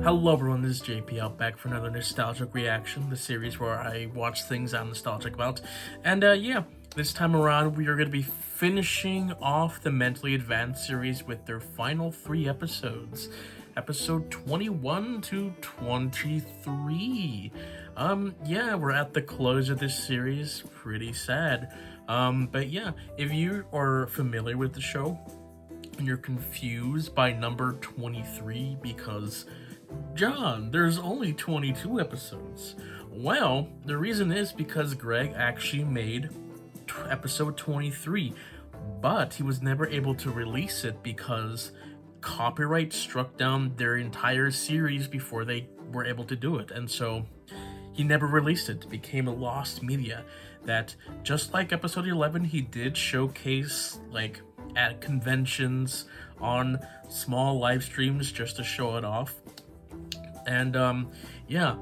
Hello everyone, this is JP out back for another nostalgic reaction, the series where I watch things I'm nostalgic about. And yeah, this time around we are going to be finishing off the Mentally Advanced series with their final 3 episodes. Episode 21 to 23. Yeah, we're at the close of this series. Pretty sad. But yeah, if you are familiar with the show and you're confused by number 23 because John, there's only 22 episodes. Well, the reason is because Greg actually made episode 23, but he was never able to release it because copyright struck down their entire series before they were able to do it. And so he never released it. It became a lost media that, just like episode 11, he did showcase like at conventions on small live streams just to show it off. And yeah,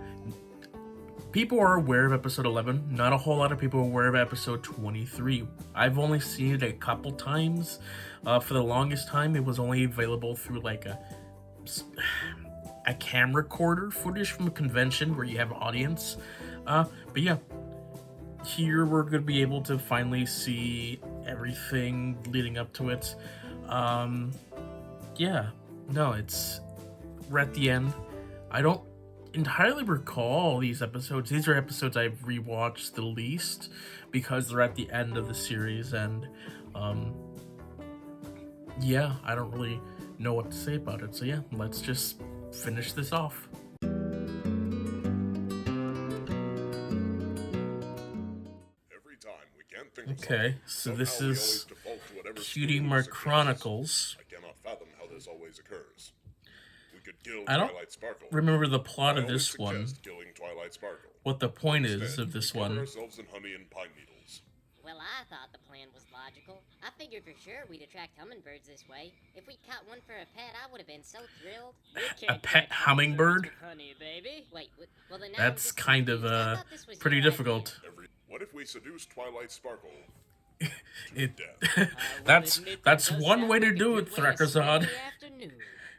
people are aware of episode 11. Not a whole lot of people are aware of episode 23. I've only seen it a couple times. For the longest time, it was only available through like a camcorder footage from a convention where you have an audience. But yeah, here we're going to be able to finally see everything leading up to it. Yeah, no, we're at the end. I don't entirely recall these episodes. These are episodes I've rewatched the least because they're at the end of the series, and yeah, I don't really know what to say about it. So yeah, let's just finish this off. Okay, so this is Cutie Mark Chronicles. I cannot fathom how this always occurs. We could kill I don't Twilight Sparkle. remember the plot of this one. Killing Twilight Sparkle. What the point is of this Cover one. ourselves in honey and pine needles. Well, I thought the plan was logical. I figured for sure we'd attract hummingbirds this way. If we caught one for a pet, I would have been so thrilled. A pet hummingbird? Honey, baby. Wait, well then That's kind of pretty difficult. What if we seduce Twilight Sparkle? That's one way to do it, Thrakkerzad.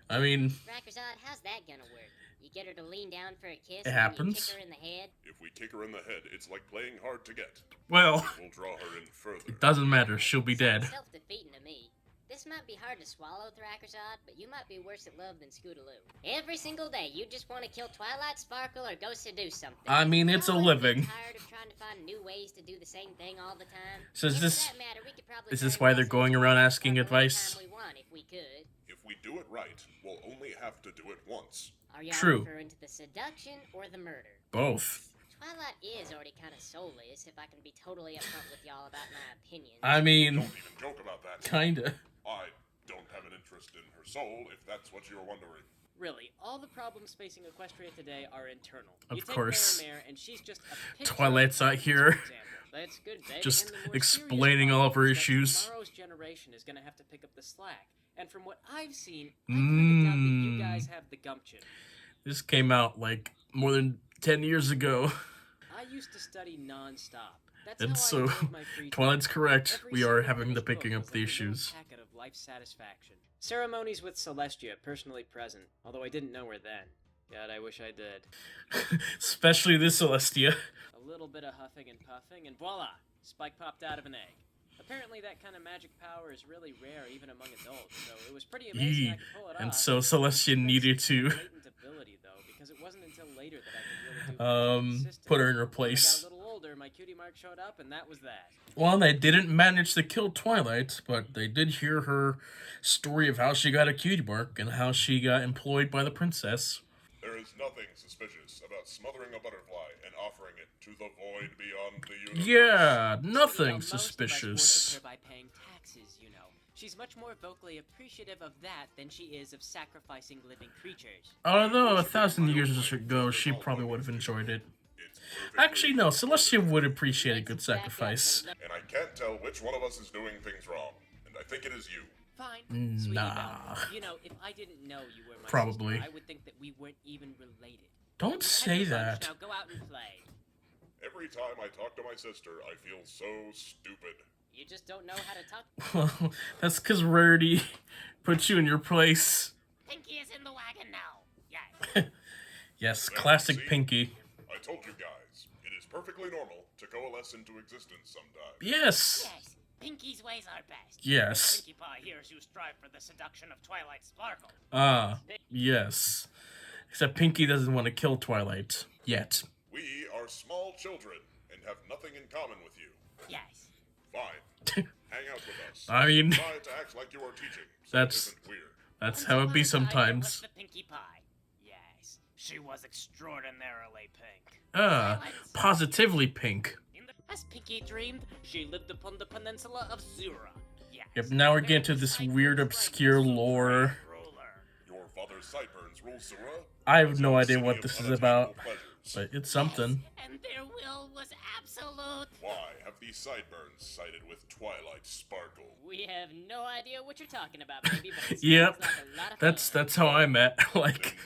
I mean, Thrakkerzad, how's that gonna work? You get her to lean down for a kiss, it happens. And you kick her in the head. If we kick her in the head, it's like playing hard to get. Well, We'll draw her in further. it doesn't matter. She'll be dead. Self-defeating to me. This might be hard to swallow, Thrakkerzad, but you might be worse at love than Scootaloo. Every single day, you just want to kill Twilight Sparkle or go seduce something. I mean, it's a living. Tired of trying to find new ways to do the same thing all the time. So is And this- for that matter, we could probably is this turn why they're this going into around a asking couple of advice? time we want, if we could. If we do it right, we'll only have to do it once. Are y'all True. referring to the seduction or the murder? Both. Twilight is already kind of soulless, if I can be totally upfront with y'all about my opinions. I mean, Don't even joke about that. kinda. I don't have an interest in her soul, if that's what you're wondering. Really, all the problems facing Equestria today are internal. Of you take course. Mare, and she's just a picture Twilight's of out here, for example. That's good, babe. just And the more explaining serious all of her problem is that issues. Tomorrow's generation is going to have to pick up the slack. And from what I've seen, I kind of doubt that you guys have the gumption. This came out like more than 10 years ago. I used to study non-stop. That's And how so, I enjoyed my free time. Twilight's correct. Every We are single having the first book picking up was the like a little issues. packet of life satisfaction. Ceremonies with Celestia, personally present, although I didn't know her then. God, I wish I did. Especially this Celestia. A little bit of huffing and puffing, and voila! Spike popped out of an egg. Apparently that kind of magic power is really rare even among adults, so it was pretty amazing I Yee. could pull it And off. so Celestia needed to Latent ability, though, because it wasn't until later that I could really do consistent. put her in her When I place. got a little older, my cutie mark showed up, and that was that. Well, they didn't manage to kill Twilight, but they did hear her story of how she got a cutie mark and how she got employed by the princess. There is nothing suspicious about smothering a butterfly and offering it to the void beyond the universe. Yeah, You nothing know, most of us suspicious. worship her by paying taxes, you know. She's much more vocally appreciative of that than she is of sacrificing living creatures. Although 1,000 years ago, she probably would have enjoyed it. It's perfectly- Actually, no, Celestia would appreciate a good sacrifice. And I can't tell which one of us is doing things wrong. And I think it is you. Fine, sweetie Nah. Belle. You know, if I didn't know you were my Probably. sister, I would think that we weren't even related. Don't Have say your lunch, that. Now go out and play. Every time I talk to my sister, I feel so stupid. You just don't know how to talk. Well, that's because Rarity put you in your place. Pinky is in the wagon now. Yes. Yes, There, classic see? Pinky. I told you guys, it is perfectly normal to coalesce into existence sometimes. Yes. Yes. Pinky's ways are best. Yes. Pinkie Pie hears you strive for the seduction of Twilight Sparkle. Yes. Except Pinky doesn't want to kill Twilight. Yet. We are small children and have nothing in common with you. Yes. Fine. Hang out with us. I mean, Try to act like you are teaching. So That's- it isn't weird. that's Once how it upon be a time, there was sometimes. the Pinkie Pie. Yes. She was extraordinarily pink. Positively pink. As Pinky dreamed, she lived upon the peninsula of Zura. Yes. Yep, now we're getting to this weird, obscure lore. Your father's sideburns rule Zura? I have no Some idea city what of this is unattainable about, pleasures. but it's something. And their will was absolute. Why have these sideburns sided with Twilight Sparkle? We have no idea what you're talking about, baby, but it Yep, sounds like a lot of that's fun. how I met. Like,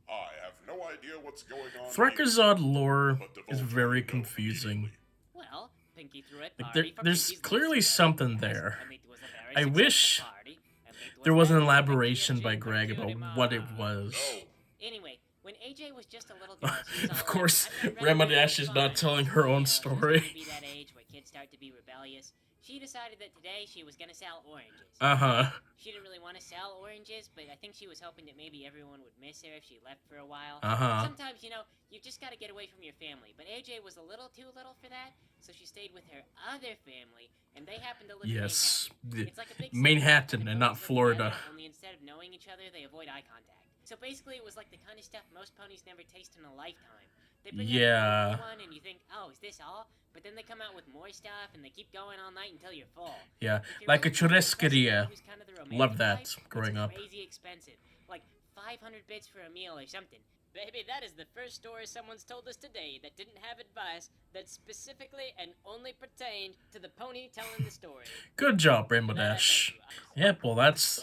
I have no idea what's going on. Thrakazod lore but divulge is what very you know confusing. immediately. Well, Pinky threw it. Like, party for there's Pinky's clearly niece. something Yes, there. and it was a very I successful wish party, and it there was an very elaboration Pinky by and Greg Jim about Cutie what it Ma. was. No. Anyway, when AJ was just a little girl, she was all Of like, course, "I'm not Grandma ready to Dash be is fun." not telling her own You know, she was story. gonna be that age where kids start to be rebellious. She decided that today she was gonna sell oranges. Uh-huh. She didn't really want to sell oranges, but I think she was hoping that maybe everyone would miss her if she left for a while. Uh-huh. Sometimes, you know, you just gotta get away from your family. But AJ was a little too little for that, so she stayed with her other family, and they happened to live Yes. in Manhattan. It's like a big Manhattan city, and the not ponies live Florida. together, only instead of knowing each other, they avoid eye contact. So basically, it was like the kind of stuff most ponies never taste in a lifetime. They bring out the Yeah. new one, and you think, oh, is this all? But then they come out with more stuff, and they keep going all night until you're full. Yeah. If you're Like a really looking for churrascaria. someone who's kind of the romantic Loved that type, growing it's up. crazy expensive. Like 500 bits for a meal or something. Baby, that is the first story someone's told us today that didn't have advice that specifically and only pertained to the pony telling the story. Good job, Rainbow No, Dash. thank you. Yep, well that's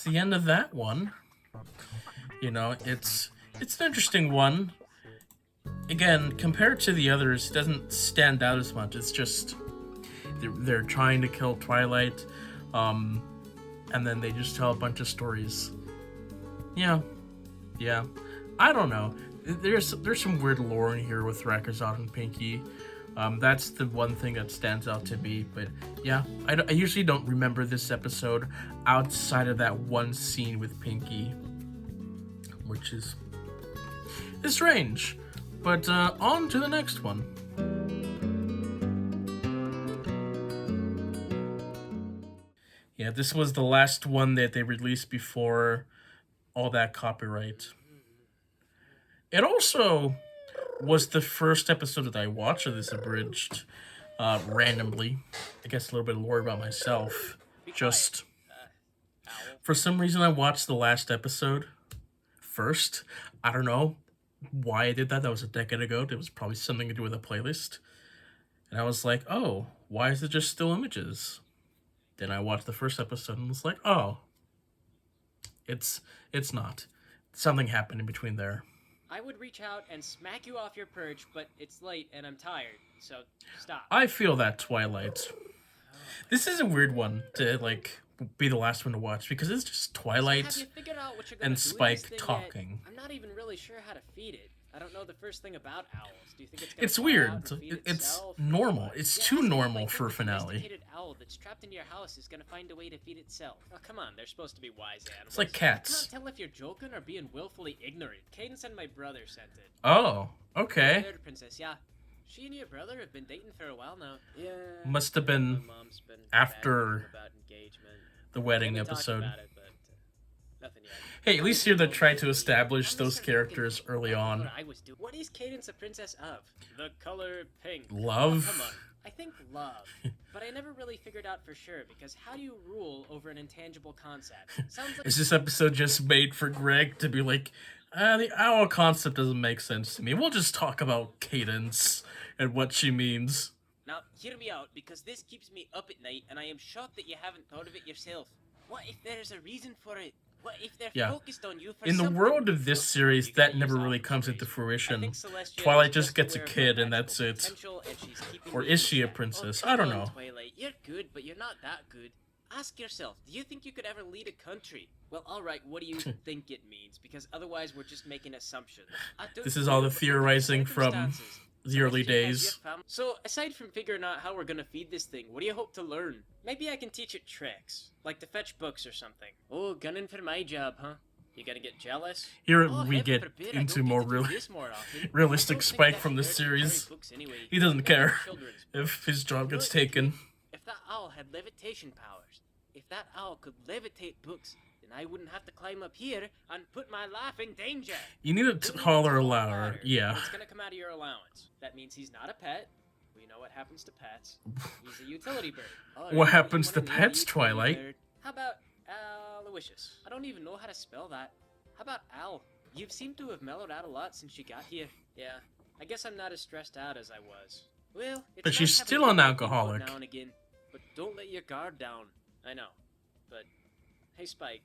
the end of that one. You know, it's an interesting one. Again, compared to the others, it doesn't stand out as much. It's just they're trying to kill Twilight, and then they just tell a bunch of stories. Yeah. I don't know. There's some weird lore in here with Thrakazod and Pinky. That's the one thing that stands out to me. But yeah, I usually don't remember this episode outside of that one scene with Pinky, which is strange. But on to the next one. Yeah, this was the last one that they released before all that copyright. It also was the first episode that I watched of this abridged randomly. I guess a little bit of lore about myself. Just for some reason I watched the last episode first. I don't know why I did that. That was a decade ago. It was probably something to do with a playlist. And I was like, oh, why is it just still images? Then I watched the first episode and was like, oh, it's not. Something happened in between there. I would reach out and smack you off your perch, but it's late and I'm tired, so stop. I feel that, Twilight. This is a weird one to, like, be the last one to watch, because it's just Twilight Have you figured out what you're gonna and do with Spike this thing talking. Yet? I'm not even really sure how to feed it. I don't know the first thing about owls. Do you think it's gonna It's fly weird. out and feed It's itself? normal. It's Yeah, too it's normal like for a the finale. domesticated owl that's trapped in your house is gonna find a way to feed itself. Oh, come on, they're supposed to be wise animals. It's like I cats. can't tell if you're joking or being willfully ignorant. Cadence and my brother sent it. Oh, okay. Third princess, yeah. She and your brother have been dating for a while now. Yeah. Must have been My mom's been after about engagement. the wedding We've been talking episode. about it, but, nothing yet. Hey, at least here they tried to establish I'm those starting to characters think early about on. What I was doing. What is Cadence a princess of? The color pink. Love? Oh, come on. I think love, but I never really figured out for sure because how do you rule over an intangible concept? Sounds like Is this episode just made for Greg to be like, the owl concept doesn't make sense to me. We'll just talk about Cadence and what she means. Now, hear me out, because this keeps me up at night, and I am shocked that you haven't thought of it yourself. What if there's a reason for it? What if they're Yeah. focused on you for In the something? world of this Look, series, you gotta that never use really comes into observation. I fruition. think Celestia Twilight is just gets a aware of her kid, and magical that's it. potential, and she's keeping Or me is in she a check. princess? Oh, I don't come on, know. Twilight. You're good, but you're not that good. Ask yourself, do you think you could ever lead a country? Well, alright, what do you think it means? Because otherwise we're just making assumptions. I don't This is all know, the but look at theorizing from circumstances. the early Celestia has your days. So, aside from figuring out how we're gonna feed this thing, what do you hope to learn? Maybe I can teach it tricks, like to fetch books or something. Oh, gunning for my job, huh? You gonna get jealous? Here Oh, we heaven get forbid, I into don't more get to do this more often. realistic I don't think Spike that's from the fair to carry series. books anyway. He doesn't They're care children's if his job gets Look, taken. If that owl had levitation powers, if that owl could levitate books, then I wouldn't have to climb up here and put my life in danger. You need to holler louder. Yeah. It's gonna come out of your allowance. That means he's not a pet. We know what happens to pets. He's a utility bird. Alright, What happens you to wanna name a pets, utility Twilight? bird? How about Aloysius? I don't even know how to spell that. How about Al? You've seemed to have mellowed out a lot since you got here. Yeah, I guess I'm not as stressed out as I was. Well, it's But nice she's having still a an good alcoholic. now and again, but don't let your guard down. I know, but hey, Spike,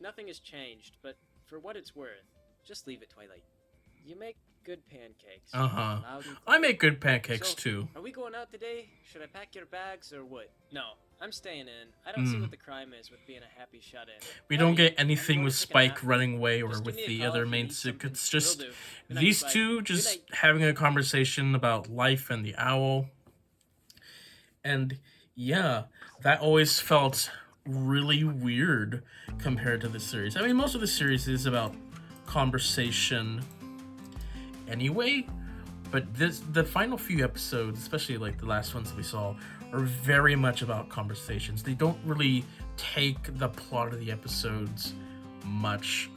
nothing has changed. But for what it's worth, just leave it, Twilight. You make good pancakes. Uh-huh. Loud and I make good pancakes so, too. Are we going out today? Should I pack your bags or what? No, I'm staying in. I don't see what the crime is with being a happy shut-in. We I don't mean, get I'm anything going with to take a Spike nap. running away or Just with give me a the call other if you main need sick. something. It's just Will do. Good night, these Spike. two Good just night. having a conversation about life and the owl. And yeah, that always felt really weird compared to the series. I mean, most of the series is about conversation anyway, but the final few episodes, especially like the last ones that we saw, are very much about conversations. They don't really take the plot of the episodes much,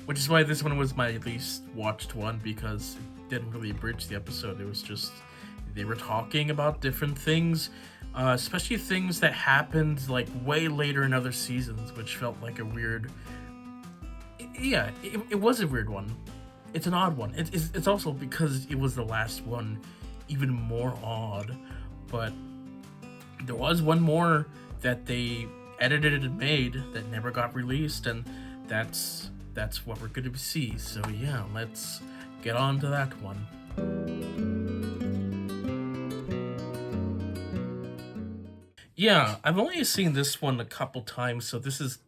which is why this one was my least watched one, because it didn't really bridge the episode. It was just they were talking about different things, especially things that happened like way later in other seasons, which felt like a weird. It was a weird one. It's an odd one. It's also because it was the last one, even more odd. But there was one more that they edited and made that never got released, and that's what we're going to see. So yeah, let's get on to that one. Yeah, I've only seen this one a couple times, so this is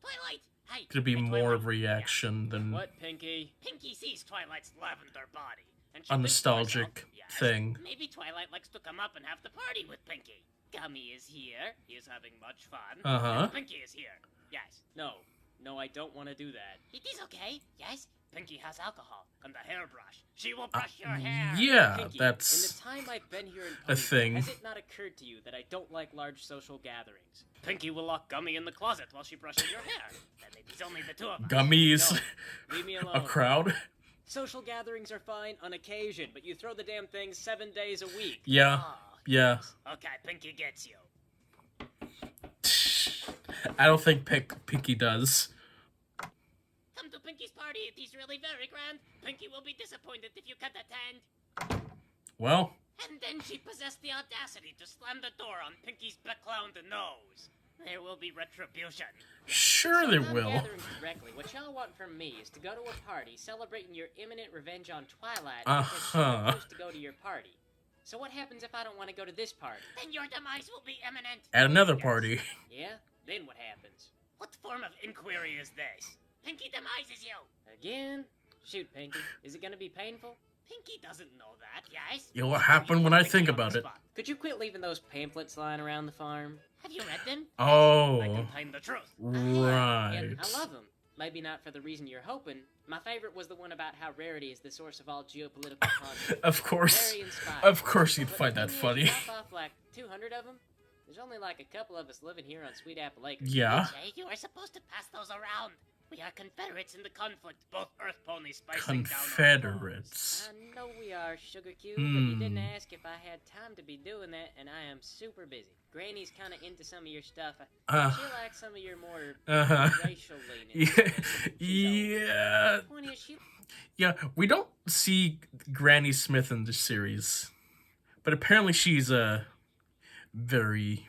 Twilight! Hey! gonna be hey, more Twilight. of reaction than What, Pinky? Pinky sees Twilight's lavender body. And she a thinks to herself, nostalgic yes, thing. Maybe Twilight likes to come up and have the party with Pinky. Gummy is here. He is having much fun. Uh-huh. And Pinky is here. Yes. No, I don't want to do that. It is okay. Yes. Pinky has alcohol and the hairbrush. She will brush your hair. Yeah, Pinky, that's in the time I've been here in a Ponyville, thing. has it not occurred to you that I don't like large social gatherings? Pinky will lock Gummy in the closet while she brushes your hair. Then it is only the two of us. gummies, No, leave me alone. a crowd. Social gatherings are fine on occasion, but you throw the damn thing 7 days a week. Yeah, Oh, yeah. okay, Pinky gets you. I don't think Pinky does. Come to Pinky's party. It is really very grand. Pinky will be disappointed if you can't attend. Well, And then she possessed the audacity to slam the door on Pinky's beclowned nose. There will be retribution. sure So there if I'm will. gathering correctly, what y'all want from me is to go to a party celebrating your imminent revenge on Twilight because she Uh-huh. refused to go to your party. So what happens if I don't want to go to this party? Then your demise will be imminent. At another Yes. party. Yeah? Then what happens? What form of inquiry is this? Pinky demises you. Again? Shoot, Pinky. Is it gonna be painful? Pinky doesn't know that, yes? You know what happened when I think about it? Could you quit leaving those pamphlets lying around the farm? Have you read them? Oh, They contain the truth. right. And I love them. Maybe not for the reason you're hoping. My favorite was the one about how rarity is the source of all geopolitical conflict. Of course. Very inspiring. Of course you'd But find the that thing funny. is, drop off like 200 of them. There's only like a couple of us living here on Sweet Apple Acres. Yeah. Jay, you are supposed to pass those around. We are Confederates in the conflict. Both Earth ponies spicing down our Confederates. I know we are, Sugar Cube, but you didn't Hmm. ask if I had time to be doing that, and I am super busy. Granny's kind of into some of your stuff. Uh, She likes some of your more Uh-huh. racial leanings. Yeah. Point is, she Yeah, we don't see Granny Smith in this series. But apparently she's a very,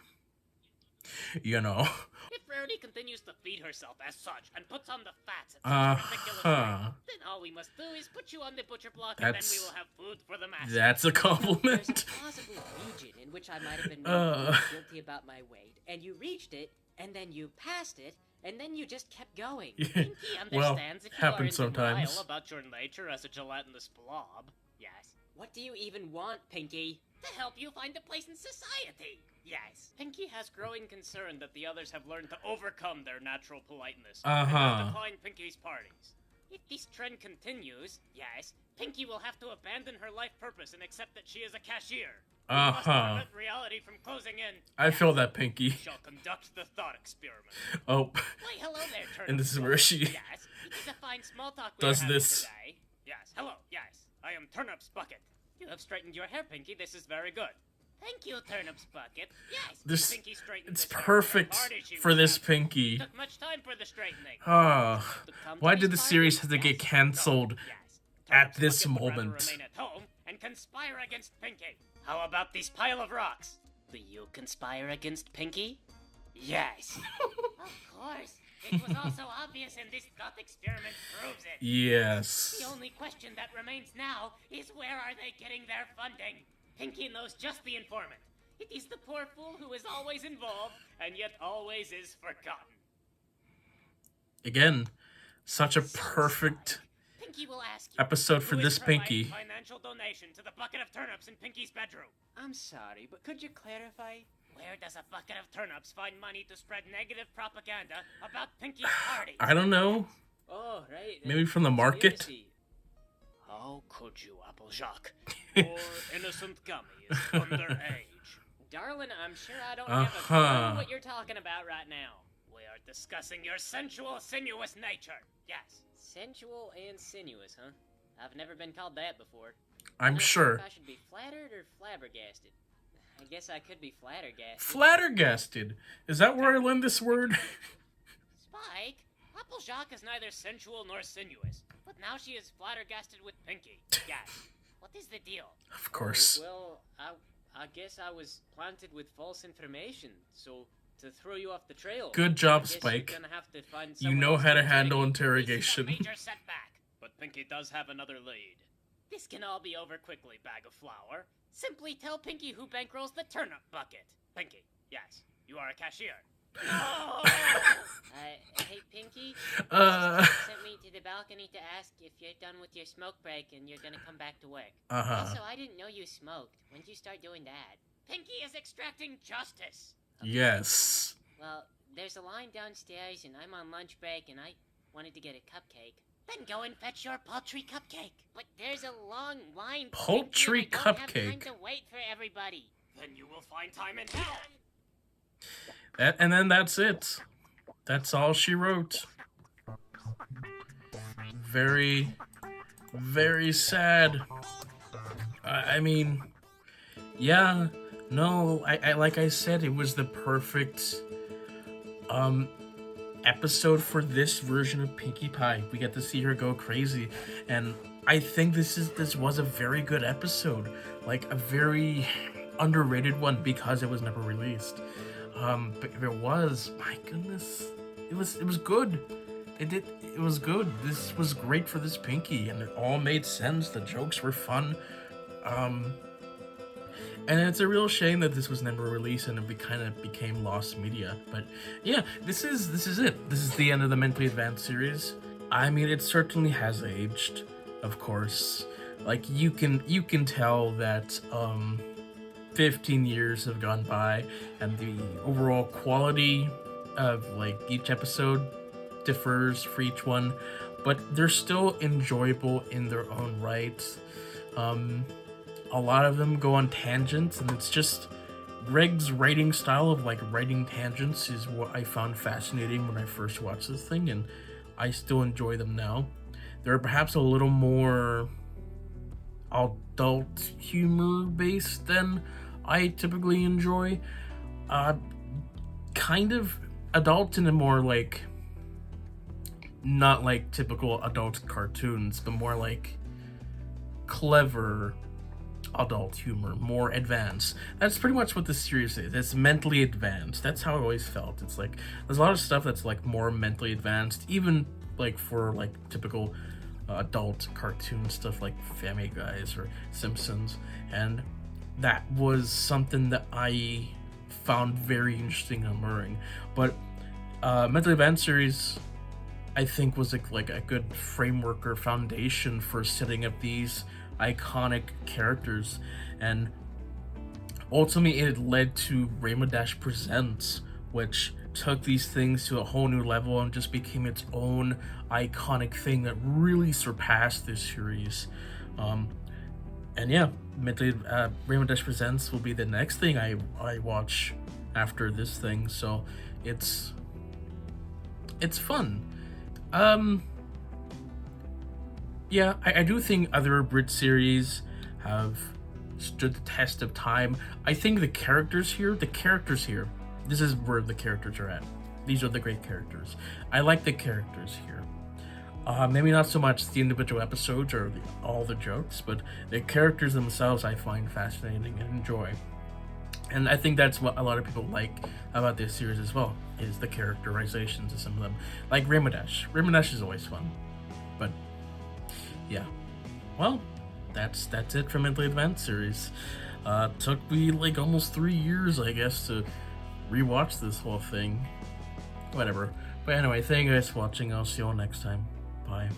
you know. If Charity continues to feed herself as such and puts on the fats at such a ridiculous rate, then all we must do is put you on the butcher block and then we will have food for the masses. That's a compliment. There's a plausible region in which I might have been made guilty about my weight, and you reached it, and then you passed it, and then you just kept going. Pinky Well, understands if you happens are in denial sometimes. about your nature as a gelatinous blob. Yes. What do you even want, Pinky? To help you find a place in society. Yes. Pinky has growing concern that the others have learned to overcome their natural politeness and now decline Pinky's parties. If this trend continues, yes, Pinky will have to abandon her life purpose and accept that she is a cashier. We must prevent reality from closing in. I feel that, Pinky. We shall conduct the thought experiment. Oh. Why, hello there, Turnip. And this is where she Yes, it is a fine small talk we does are having this. today. Yes, hello, yes. I am Turnip's Bucket. You have straightened your hair, Pinky. This is very good. Thank you, Turnip's Bucket. Yes, Pinky straightened It's this hair. perfect How hard is she for with this that? Pinky. Took much time for the straightening. Why did the series have to get cancelled at this Bucket would rather moment? remain at home and conspire against Pinky. How about this pile of rocks? Do you conspire against Pinky? Yes. Of course. It was also obvious, and this thought experiment proves it. Yes. The only question that remains now is where are they getting their funding? Pinky knows just the informant. It is the poor fool who is always involved, and yet always is forgotten. Again, such a perfect Pinky will ask you, episode for who this is providing Pinky. financial donation to the bucket of turnips in Pinky's bedroom. I'm sorry, but could you clarify? Where does a bucket of turnips find money to spread negative propaganda about Pinky's party? I don't know. Oh, right. Maybe from the market? Conspiracy. How could you, Applejack? Poor innocent Gummy is underage. Darling, I'm sure I don't have a clue what you're talking about right now. We are discussing your sensual, sinuous nature. Yes. Sensual and sinuous, huh? I've never been called that before. I'm not sure. If I should be flattered or flabbergasted. I guess I could be flattergasted. Flattergasted. Is that where I learned this word? Spike, Applejack is neither sensual nor sinuous, but now she is flattergasted with Pinky. Yes. What is the deal? Of course. Well, I guess I was planted with false information, so to throw you off the trail. Good job, I guess Spike. You're gonna have to find You someone know else how to take handle it. interrogation. This is a major setback, but Pinky does have another lead. This can all be over quickly, bag of flour. Simply tell Pinky who bankrolls the turnip bucket. Pinky, yes, you are a cashier. No! Hey, Pinky. Sent me to the balcony to ask if you're done with your smoke break and you're gonna come back to work. Also, I didn't know you smoked. When did you start doing that? Pinky is extracting justice. Yes. Well, there's a line downstairs, and I'm on lunch break, and I wanted to get a cupcake. Then go and fetch your paltry cupcake. But there's a long line. Paltry Pinky, and I don't have cupcake. time to wait for everybody. Then you will find time in hell. And then that's it. That's all she wrote. Very, very sad. I mean, yeah, no, I like I said, it was the perfect episode for this version of Pinkie Pie. We get to see her go crazy, and I think this was a very good episode, like a very underrated one because it was never released. But if it was, my goodness, it was good. It was good. This was great for this Pinky, and it all made sense. The jokes were fun. And it's a real shame that this was never released and it kind of became lost media. But yeah, this is it. This is the end of the Mentally Advanced series. I mean, it certainly has aged, of course. Like you can tell that 15 years have gone by, and the overall quality of like each episode differs for each one, but they're still enjoyable in their own right. A lot of them go on tangents, and it's just Greg's writing style of like writing tangents is what I found fascinating when I first watched this thing, and I still enjoy them now. They're perhaps a little more adult humor based than I typically enjoy. Kind of adult in a more like, not like typical adult cartoons, but more like clever, adult humor, more advanced. That's pretty much what this series is. It's mentally advanced. That's how I always felt. It's like there's a lot of stuff that's like more mentally advanced, even like for like typical adult cartoon stuff like Family Guys or Simpsons, and that was something that I found very interesting and alluring. But mentally advanced series, I think, was like a good framework or foundation for setting up these iconic characters, and ultimately it led to Rainbow Dash Presents, which took these things to a whole new level and just became its own iconic thing that really surpassed this series. And yeah, Rainbow Dash Presents will be the next thing I watch after this thing, so it's fun. Yeah, I do think other Brit series have stood the test of time. I think the characters here, this is where the characters are at. These are the great characters. I like the characters here. Maybe not so much the individual episodes or all the jokes, but the characters themselves I find fascinating and enjoy. And I think that's what a lot of people like about this series as well, is the characterizations of some of them. Like Rainbow Dash. Rainbow Dash is always fun. But yeah. Well, that's it for Mentally Advanced series. Took me like almost 3 years, I guess, to rewatch this whole thing. Whatever. But anyway, thank you guys for watching. I'll see you all next time. Bye.